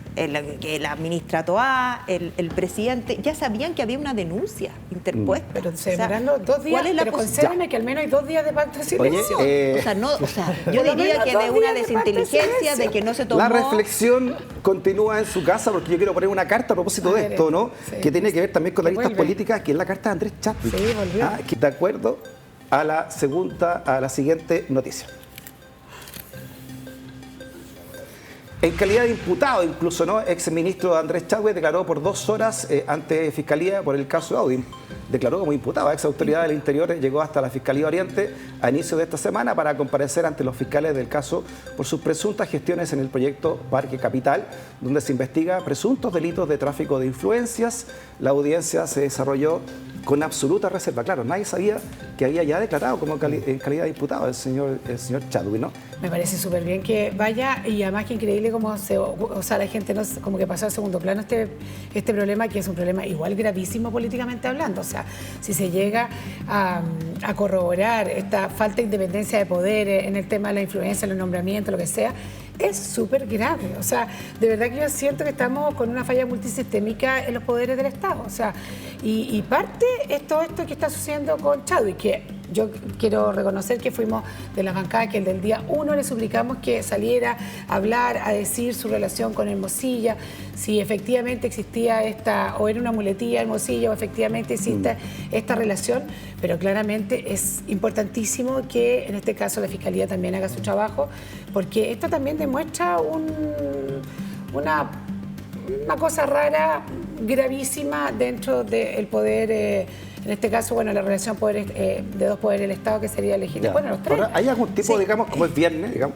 que la ministra Toá, el presidente, ya sabían que había una denuncia interpuesta. Pero se O sea, demoraron 2 días, ¿cuál es la pero posi- concédeme que al menos hay 2 días de pacto de Oye, silencio. o sea, yo Por lo diría menos que 2 de una días de pacto de desinteligencia, silencio. de que no se tomó... La reflexión continúa en su casa porque yo quiero poner una carta a propósito A de ver, esto, ¿no? sí. Que tiene que ver también con las Que listas vuelve. políticas, que es la carta de Andrés Chadwick. Sí, volvió. Que de acuerdo a la siguiente noticia. En calidad de imputado, incluso, ¿no? Exministro Andrés Chadwick declaró por 2 horas ante Fiscalía por el caso de Audin. Declaró como imputado. Ex autoridad del Interior llegó hasta la Fiscalía Oriente a inicio de esta semana para comparecer ante los fiscales del caso por sus presuntas gestiones en el proyecto Parque Capital, donde se investiga presuntos delitos de tráfico de influencias. La audiencia se desarrolló con absoluta reserva. Claro, nadie sabía que había ya declarado como en calidad de imputado el señor Chadwick, ¿no? Me parece súper bien que vaya y además que increíble como la gente no, como que pasó al segundo plano este problema, que es un problema igual gravísimo políticamente hablando. O sea, si se llega a corroborar esta falta de independencia de poder en el tema de la influencia, los nombramientos, lo que sea, es súper grave. O sea, de verdad que yo siento que estamos con una falla multisistémica en los poderes del Estado. O sea, y parte es todo esto que está sucediendo con Chadwick, que yo quiero reconocer que fuimos de la bancada que el del día 1 le suplicamos que saliera a hablar, a decir su relación con Hermosilla, si efectivamente existía o era una muletilla Hermosilla, o efectivamente existe esta relación, pero claramente es importantísimo que en este caso la Fiscalía también haga su trabajo, porque esto también demuestra una cosa rara, gravísima dentro del poder, en este caso, bueno, la relación de dos poderes del Estado, que sería legislativo. Bueno, los tres. Ahora, ¿hay algún tipo, digamos, como es viernes, digamos,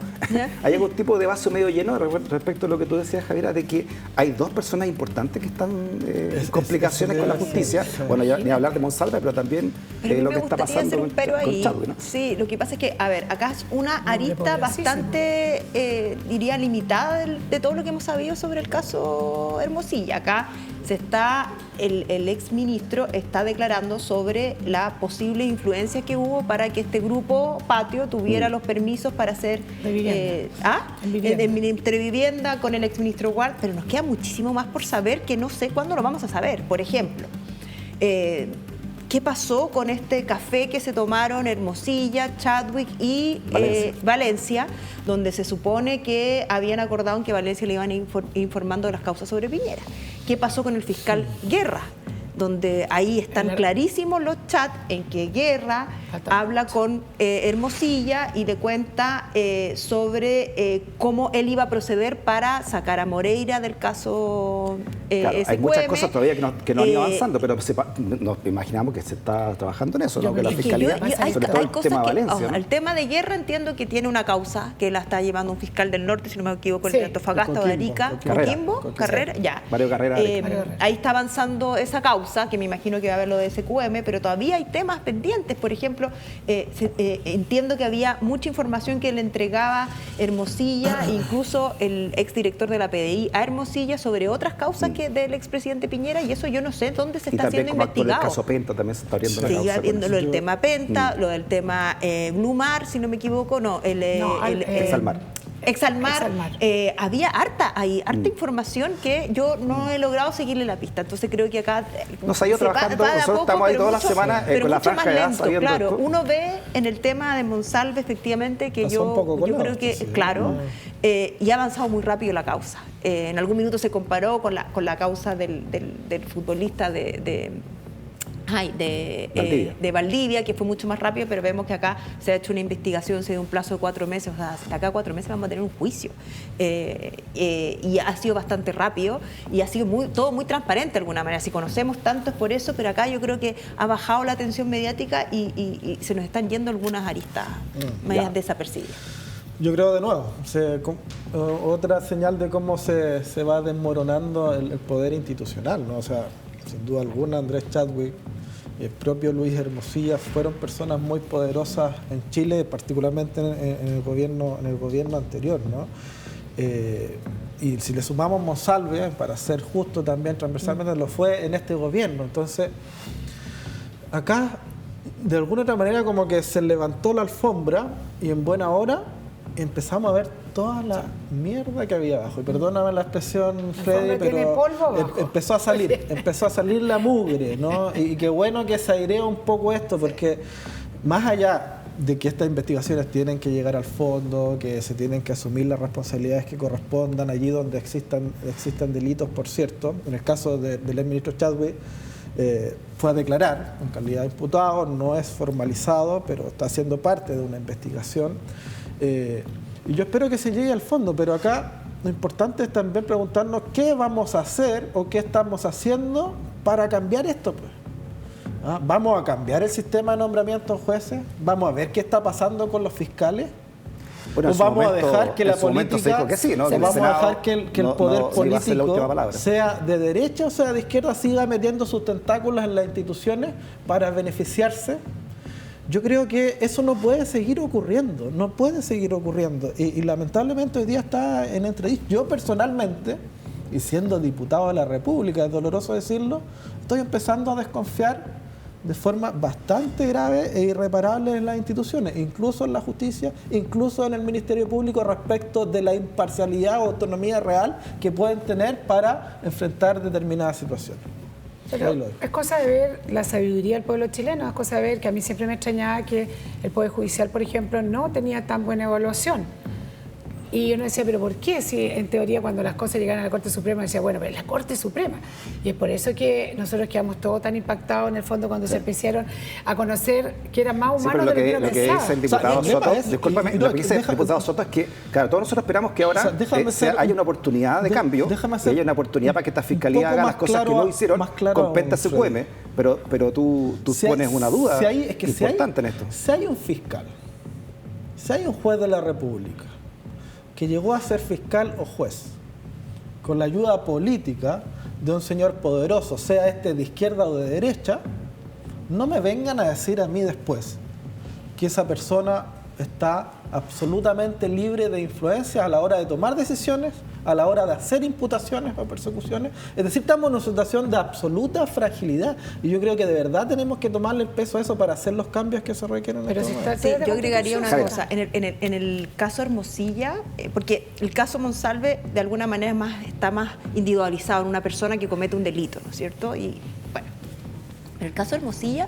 hay algún tipo de vaso medio lleno respecto a lo que tú decías, Javiera, de que hay dos personas importantes que están en complicaciones con la justicia? Bueno, ya ni hablar de Monsalve, pero también lo que está pasando con Chadwick, ¿no? Sí, lo que pasa es que, a ver, acá es una arista bastante, diría, limitada de todo lo que hemos sabido sobre el caso Hermosilla. Acá el exministro está declarando sobre la posible influencia que hubo para que este grupo Patio tuviera los permisos para hacer el Ministerio de Vivienda con el exministro Ward, pero nos queda muchísimo más por saber que no sé cuándo lo vamos a saber. Por ejemplo, ¿qué pasó con este café que se tomaron Hermosilla, Chadwick y Valencia, donde se supone que habían acordado que Valencia le iban informando de las causas sobre Piñera? ¿Qué pasó con el fiscal Guerra? Donde ahí están clarísimos los chats en que Guerra habla con Hermosilla y le cuenta sobre cómo él iba a proceder para sacar a Moreira del caso claro, SQM. hay muchas cosas todavía que no han ido avanzando, pero nos imaginamos que se está trabajando en eso, ¿no? Que la Fiscalía, sobre todo el tema de Valencia. El tema de Guerra entiendo que tiene una causa que la está llevando un fiscal del norte, si no me equivoco, el de Antofagasta o de Arica, Coquimbo, Carrera, ya. Mario Carrera. Ahí está avanzando esa causa, que me imagino que va a haber lo de SQM, pero todavía hay temas pendientes. Por ejemplo, entiendo que había mucha información que le entregaba Hermosilla, incluso el exdirector de la PDI a Hermosilla, sobre otras causas que del expresidente Piñera, y eso yo no sé dónde se está siendo investigado. El caso Penta también se está abriendo la causa. Viendo lo del tema Penta, lo del tema Blumar, si no me equivoco, Exalmar. Había harta información que yo no he logrado seguirle la pista. Entonces creo que acá nos ha ido trabajando, nosotros estamos ahí toda la semana con la franja de edad. Claro, uno ve en el tema de Monsalve efectivamente que yo creo que, claro, y ha avanzado muy rápido la causa. En algún minuto se comparó con la causa del futbolista de Valdivia, que fue mucho más rápido, pero vemos que acá se ha hecho una investigación, se dio un plazo de 4 meses, o sea, hasta acá 4 meses vamos a tener un juicio. Y ha sido bastante rápido y ha sido todo muy transparente de alguna manera. Si conocemos tanto es por eso, pero acá yo creo que ha bajado la atención mediática y se nos están yendo algunas aristas medias desapercibidas. Yo creo de nuevo, otra señal de cómo se va desmoronando el poder institucional, ¿no? O sea, sin duda alguna, Andrés Chadwick y el propio Luis Hermosilla fueron personas muy poderosas en Chile, particularmente en el gobierno anterior, ¿no? Y si le sumamos Monsalve, para ser justo también transversalmente, lo fue en este gobierno. Entonces, acá, de alguna otra manera, como que se levantó la alfombra y en buena hora empezamos a ver toda la mierda que había abajo. Y perdóname la expresión, Freddy, pero empezó a salir la mugre, ¿no? Y qué bueno que se airea un poco esto, porque más allá de que estas investigaciones tienen que llegar al fondo, que se tienen que asumir las responsabilidades que correspondan allí donde existan delitos, por cierto, en el caso del exministro Chadwick, fue a declarar en calidad de imputado, no es formalizado, pero está siendo parte de una investigación. Y yo espero que se llegue al fondo, pero acá lo importante es también preguntarnos qué vamos a hacer o qué estamos haciendo para cambiar esto, pues. ¿Vamos a cambiar el sistema de nombramiento de jueces? ¿Vamos a ver qué está pasando con los fiscales? Bueno, ¿O vamos a dejar que la política, vamos a dejar que el poder político sea de derecha o sea de izquierda, siga metiendo sus tentáculos en las instituciones para beneficiarse? Yo creo que eso no puede seguir ocurriendo, y lamentablemente hoy día está en entredicho. Yo personalmente, y siendo diputado de la República, es doloroso decirlo, estoy empezando a desconfiar de forma bastante grave e irreparable en las instituciones, incluso en la justicia, incluso en el Ministerio Público, respecto de la imparcialidad o autonomía real que pueden tener para enfrentar determinadas situaciones. Pero es cosa de ver la sabiduría del pueblo chileno, es cosa de ver que a mí siempre me extrañaba que el Poder Judicial, por ejemplo, no tenía tan buena evaluación. Y uno decía, ¿pero por qué? Si en teoría cuando las cosas llegaron a la Corte Suprema, decía, bueno, pero es la Corte Suprema. Y es por eso que nosotros quedamos todos tan impactados en el fondo cuando se empezaron a conocer que eran más humanos pero de lo que dice el diputado Soto, discúlpame, lo que dice el diputado Soto es que, claro, todos nosotros esperamos que ahora haya una oportunidad de cambio, y haya una oportunidad para que esta Fiscalía haga las cosas que no hicieron con Penta SQM, pero tú pones una duda importante en esto. Si hay un fiscal, si hay un juez de la República que llegó a ser fiscal o juez con la ayuda política de un señor poderoso, sea este de izquierda o de derecha, no me vengan a decir a mí después que esa persona está absolutamente libre de influencia a la hora de tomar decisiones, a la hora de hacer imputaciones o persecuciones. Es decir, estamos en una situación de absoluta fragilidad y yo creo que de verdad tenemos que tomarle el peso a eso para hacer los cambios que se requieren. Pero si está, sí, yo agregaría una cosa. En el caso Hermosilla, porque el caso Monsalve de alguna manera está más individualizado en una persona que comete un delito, ¿no es cierto? Y bueno, en el caso Hermosilla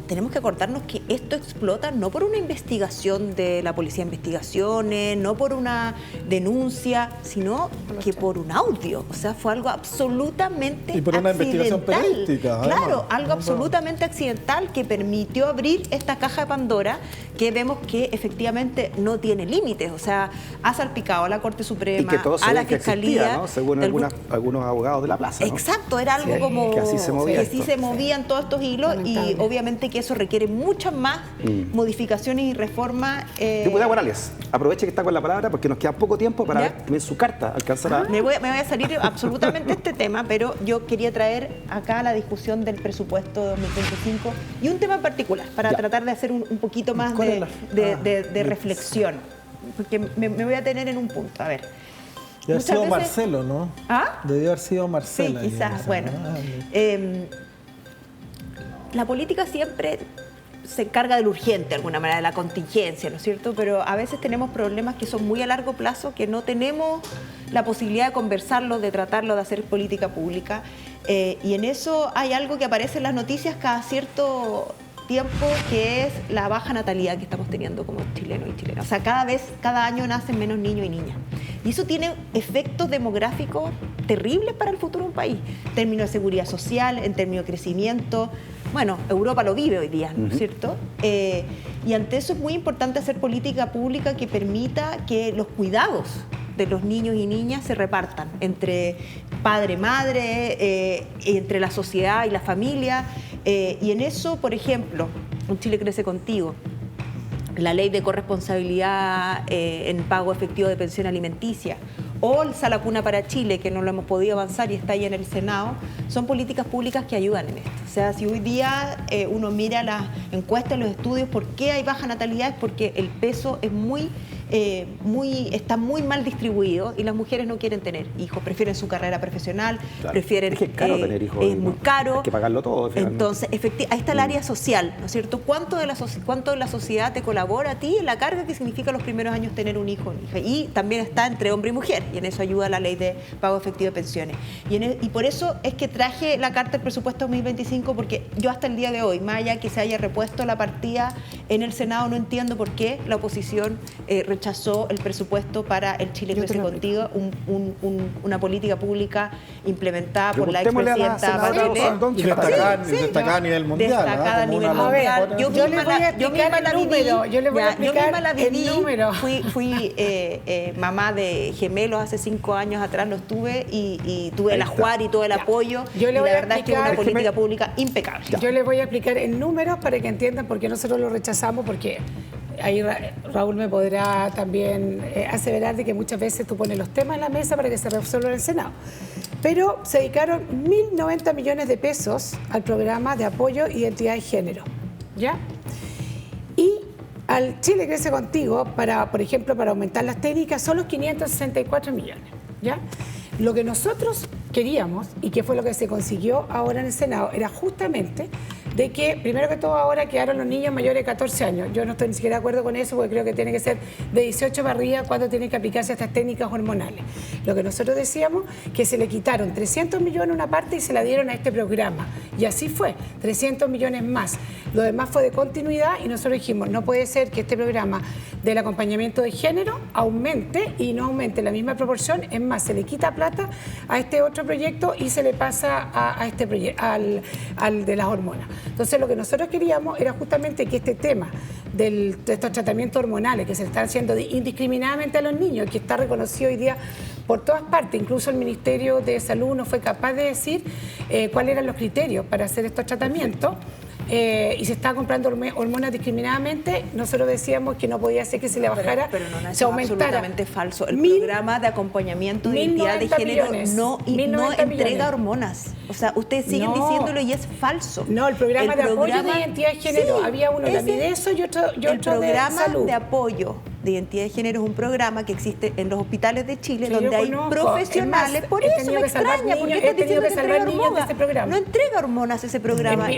tenemos que acordarnos que esto explota no por una investigación de la Policía de Investigaciones, no por una denuncia, sino que por un audio. O sea, fue algo absolutamente accidental. Y por una investigación periodística. Claro, algo absolutamente accidental que permitió abrir esta caja de Pandora que vemos que efectivamente no tiene límites. O sea, ha salpicado a la Corte Suprema, a la Fiscalía. Existía, ¿no? Según algunos abogados de la plaza, ¿no? Exacto, era algo como que así se movía que sí se movían todos estos hilos y obviamente que eso requiere muchas más modificaciones y reformas. Diputada Morales, aproveche que está con la palabra porque nos queda poco tiempo para ver también su carta. Me voy a salir absolutamente de este tema, pero yo quería traer acá la discusión del presupuesto 2025 y un tema en particular para tratar de hacer un poquito más de reflexión, porque me voy a tener en un punto. A ver. Debió haber sido Marcelo, ¿no? ¿Ah? Debió haber sido Marcelo. Sí, quizás. Bueno. La política siempre se encarga de lo urgente, de alguna manera, de la contingencia, ¿no es cierto? Pero a veces tenemos problemas que son muy a largo plazo, que no tenemos la posibilidad de conversarlo, de tratarlo, de hacer política pública. Y en eso hay algo que aparece en las noticias cada cierto tiempo, que es la baja natalidad que estamos teniendo como chilenos y chilenas. O sea, cada año nacen menos niños y niñas. Y eso tiene efectos demográficos terribles para el futuro de un país, en términos de seguridad social, en términos de crecimiento. Bueno, Europa lo vive hoy día, ¿no es cierto? Y ante eso es muy importante hacer política pública que permita que los cuidados de los niños y niñas se repartan entre padre, madre, entre la sociedad y la familia. Y en eso, por ejemplo, en Chile Crece Contigo, la ley de corresponsabilidad en pago efectivo de pensión alimenticia, o el Sala Cuna para Chile, que no lo hemos podido avanzar y está ahí en el Senado, son políticas públicas que ayudan en esto. O sea, si hoy día uno mira las encuestas, los estudios, ¿por qué hay baja natalidad? Es porque el peso es está muy mal distribuido y las mujeres no quieren tener hijos, prefieren su carrera profesional, prefieren... Es que es caro tener hijos. Es muy caro. Hay que pagarlo todo. Entonces, ahí está el área social, ¿no es cierto? ¿Cuánto de la sociedad te colabora a ti en la carga que significa los primeros años tener un hijo o una hija? Y también está entre hombre y mujer, y en eso ayuda la ley de pago efectivo de pensiones. Y por eso es que traje la carta del presupuesto 2025, porque yo hasta el día de hoy, más allá que se haya repuesto la partida en el Senado, no entiendo por qué la oposición rechazó el presupuesto para el Chile Crece Contigo, una política pública implementada por la expresidenta Bachelet. Destacada a nivel mundial. Destacada a nivel mundial. Yo misma la viví. Fui mamá de gemelos hace 5 años atrás, los tuve y tuve la Juar y todo el apoyo. Y la verdad es que es una política pública impecable. Yo les voy a explicar en números para que entiendan por qué nosotros lo rechazamos, porque ahí Raúl me podrá también aseverar de que muchas veces tú pones los temas en la mesa para que se resuelvan en el Senado. Pero se dedicaron 1.090 millones de pesos al programa de apoyo identidad de género, ¿ya? Y al Chile Crece Contigo, por ejemplo, para aumentar las técnicas, son los 564 millones, ¿ya? Lo que nosotros queríamos, y que fue lo que se consiguió ahora en el Senado, era justamente de que, primero que todo, ahora quedaron los niños mayores de 14 años. Yo no estoy ni siquiera de acuerdo con eso, porque creo que tiene que ser de 18 para arriba cuando tienen que aplicarse estas técnicas hormonales. Lo que nosotros decíamos, que se le quitaron 300 millones una parte y se la dieron a este programa. Y así fue, 300 millones más. Lo demás fue de continuidad y nosotros dijimos, no puede ser que este programa del acompañamiento de género aumente y no aumente la misma proporción. Es más, se le quita plata a este otro proyecto y se le pasa a este proyecto, al de las hormonas. Entonces, lo que nosotros queríamos era justamente que este tema de estos tratamientos hormonales que se están haciendo indiscriminadamente a los niños, que está reconocido hoy día por todas partes, incluso el Ministerio de Salud no fue capaz de decir cuáles eran los criterios para hacer estos tratamientos. Y se estaba comprando hormonas discriminadamente, nosotros decíamos que no podía ser que se le bajara, pero no, se aumentara. Absolutamente falso. El programa de acompañamiento de identidad de género no entrega hormonas. O sea, ustedes siguen diciéndolo y es falso. No, el programa de apoyo de identidad de género, había uno de la Mideso y otro de salud. El programa de apoyo de identidad de género es un programa que existe en los hospitales de Chile, donde hay profesionales. Por eso me extraña, porque estás diciendo que entrega hormonas. No entrega hormonas ese programa.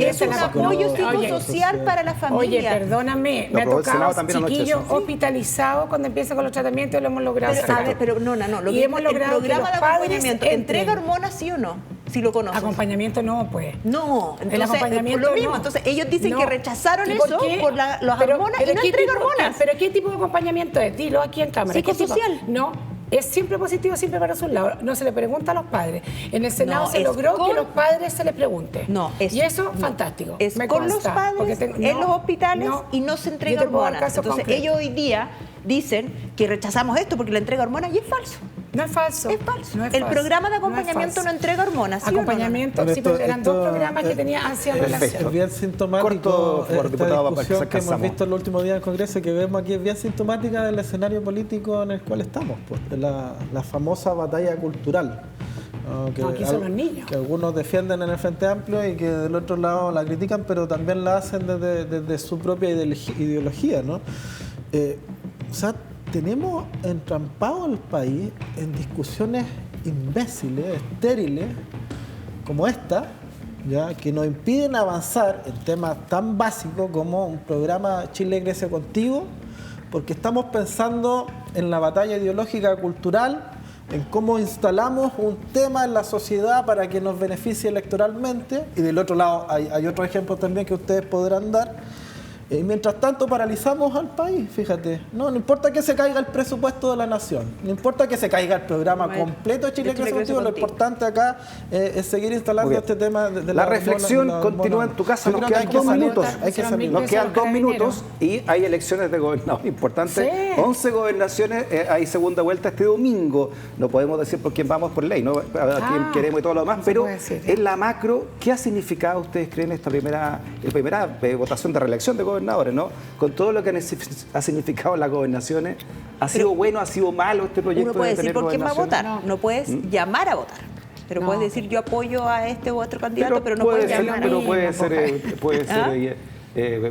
Es un apoyo psicosocial para la familia. Oye, perdóname, me ha tocado chiquillos hospitalizados cuando empieza con los tratamientos y lo hemos logrado. Pero no, y hemos logrado el programa de acompañamiento, ¿entrega hormonas sí o no? Si lo conoces. Acompañamiento no, pues. No, entonces, el acompañamiento por lo mismo. No. Entonces ellos dicen que rechazaron eso por las hormonas y no entrega hormonas. ¿Pero qué tipo de acompañamiento es? Dilo aquí en cámara. Psicosocial. No. Es siempre positivo, siempre para su lado. No se le pregunta a los padres. En el Senado se logró que los padres se les pregunte. Y eso, fantástico. Es con los padres en los hospitales y no se entrega hormonas. Entonces ellos hoy día dicen que rechazamos esto porque le entrega hormonas y es falso. No es falso. Es falso. El programa de acompañamiento no entrega hormonas. ¿Sí acompañamiento, sí, pero eran dos programas que tenían hacia relación. Es bien sintomático esta discusión que hemos visto en los últimos días del Congreso, que vemos aquí, es bien sintomática del escenario político en el cual estamos, pues, la famosa batalla cultural. Aquí son los niños. Que algunos defienden en el Frente Amplio y que del otro lado la critican, pero también la hacen desde su propia ideología, ¿no? O sea, tenemos entrampado al país en discusiones imbéciles, estériles, como esta, ¿ya? Que nos impiden avanzar en temas tan básicos como un programa Chile crece contigo, porque estamos pensando en la batalla ideológica cultural, en cómo instalamos un tema en la sociedad para que nos beneficie electoralmente, y del otro lado hay otros ejemplos también que ustedes podrán dar. Y mientras tanto paralizamos al país, fíjate. No importa que se caiga el presupuesto de la nación, no importa que se caiga el programa completo de Chile Crece Contigo, lo importante acá es seguir instalando este tema de la reflexión continúa en tu casa. Nos quedan 2 minutos. Nos quedan 2 minutos y hay elecciones de gobernador importantes. 11 gobernaciones, hay segunda vuelta este domingo. No podemos decir por quién vamos por ley, ¿no? A quién queremos y todo lo demás, pero en la macro, ¿qué ha significado, ustedes creen, esta primera votación de reelección de gobernadores, ¿no? Con todo lo que ha significado las gobernaciones, ¿ha sido bueno, ha sido malo este proyecto? Uno puede de decir por quién va a votar, no puedes llamar a votar. Pero puedes decir yo apoyo a este u otro candidato, pero no puedes llamar pero puede ser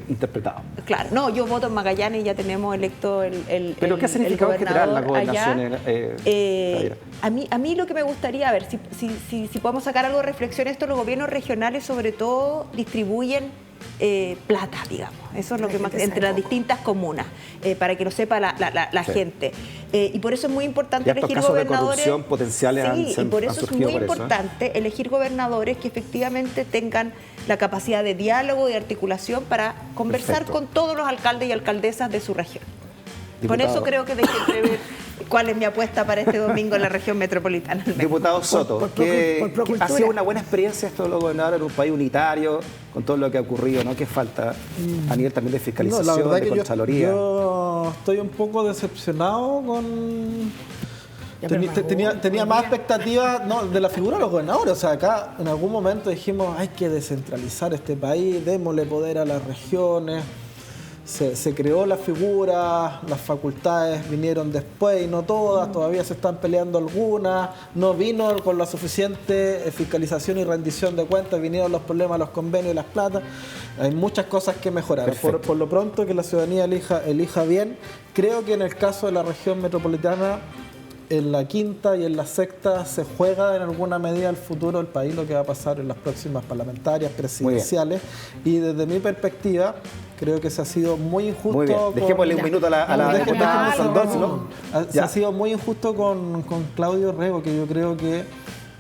interpretado. Claro, no, yo voto en Magallanes y ya tenemos electo el ¿Pero qué ha significado en general las gobernaciones? A mí lo que me gustaría, a ver, si podemos sacar algo de reflexión, esto los gobiernos regionales sobre todo distribuyen plata, digamos. Eso es lo que más entre las distintas comunas, para que lo sepa la gente. Y por eso es muy importante elegir gobernadores. De corrupción potenciales y por eso es muy importante elegir gobernadores que efectivamente tengan la capacidad de diálogo y articulación para conversar con todos los alcaldes y alcaldesas de su región. Con eso creo que dejé entrever cuál es mi apuesta para este domingo en la región metropolitana. Diputado Soto, ha sido una buena experiencia esto de los gobernadores en un país unitario, con todo lo que ha ocurrido, ¿no? ¿Qué falta a nivel también de fiscalización, de Contraloría? Yo estoy un poco decepcionado con... Tenía más expectativas de la figura de los gobernadores. O sea, acá en algún momento dijimos hay que descentralizar este país, démosle poder a las regiones. Se creó la figura, las facultades vinieron después y no todas, todavía se están peleando algunas, no vino con la suficiente fiscalización y rendición de cuentas, vinieron los problemas, los convenios y las platas. Hay muchas cosas que mejorar. Por lo pronto que la ciudadanía elija bien. Creo que en el caso de la región metropolitana en la quinta y en la sexta se juega en alguna medida el futuro del país, lo que va a pasar en las próximas parlamentarias, presidenciales. Y desde mi perspectiva, creo que se ha sido muy injusto. Muy bien, dejémosle un minuto a la diputada Sandón, ¿no? Se ha sido muy injusto con Claudio Rego, que yo creo que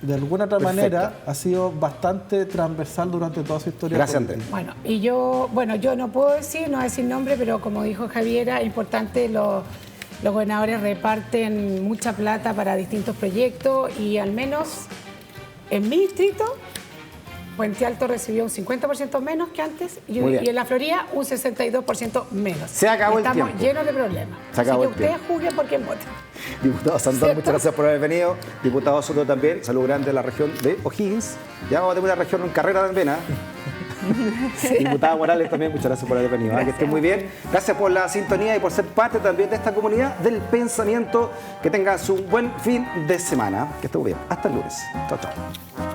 de alguna otra manera ha sido bastante transversal durante toda su historia. Gracias, política. Andrés. Bueno, y yo no puedo decir, no voy a decir nombre, pero como dijo Javiera, es importante los gobernadores reparten mucha plata para distintos proyectos y al menos en mi distrito Puente Alto recibió un 50% menos que antes y en la Florida un 62% menos. Se acabó el tiempo. Estamos llenos de problemas. Se acabó Así que ustedes juzguen por quién votan. Diputado Sandón, muchas gracias por haber venido. Diputado Soto también, salud grande de la región de O'Higgins. Ya vamos a tener una región en carrera también, ¿eh? Sí. Diputada Morales también, muchas gracias por haber venido. Que estén muy bien. Gracias por la sintonía y por ser parte también de esta comunidad del pensamiento. Que tengas un buen fin de semana. Que esté muy bien. Hasta el lunes. Chao, chao.